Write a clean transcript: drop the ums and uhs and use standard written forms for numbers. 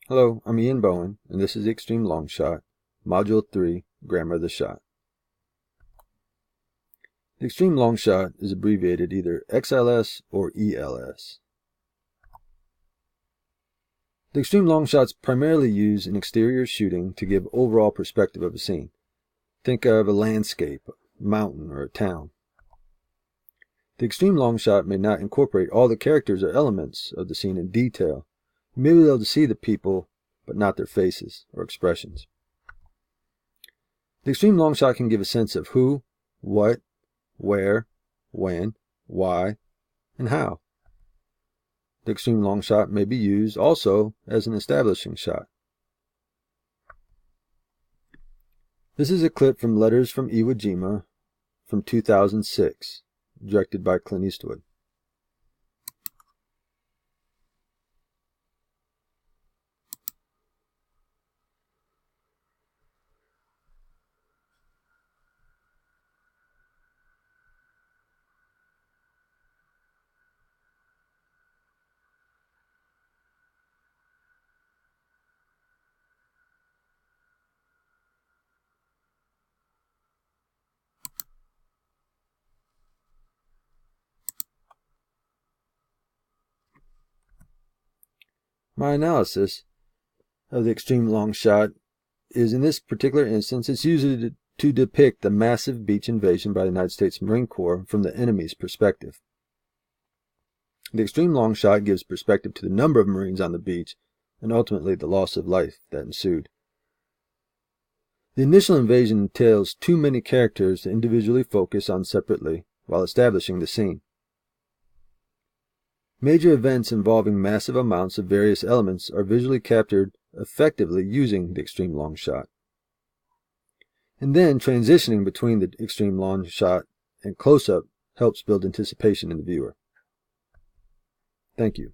Hello, I'm Ian Bowen, and this is the Extreme Long Shot, Module 3, Grammar of the Shot. The Extreme Long Shot is abbreviated either XLS or ELS. The Extreme Long Shot's primarily used in exterior shooting to give overall perspective of a scene. Think of a landscape, a mountain, or a town. The Extreme Long Shot may not incorporate all the characters or elements of the scene in detail. You may be able to see the people, but not their faces or expressions. The Extreme Long Shot can give a sense of who, what, where, when, why, and how. The Extreme Long Shot may be used also as an establishing shot. This is a clip from Letters from Iwo Jima from 2006, directed by Clint Eastwood. My analysis of the Extreme Long Shot is, in this particular instance, it's used to depict the massive beach invasion by the United States Marine Corps from the enemy's perspective. The Extreme Long Shot gives perspective to the number of Marines on the beach and ultimately the loss of life that ensued. The initial invasion entails too many characters to individually focus on separately while establishing the scene. Major events involving massive amounts of various elements are visually captured effectively using the Extreme Long Shot. And then transitioning between the Extreme Long Shot and close-up helps build anticipation in the viewer. Thank you.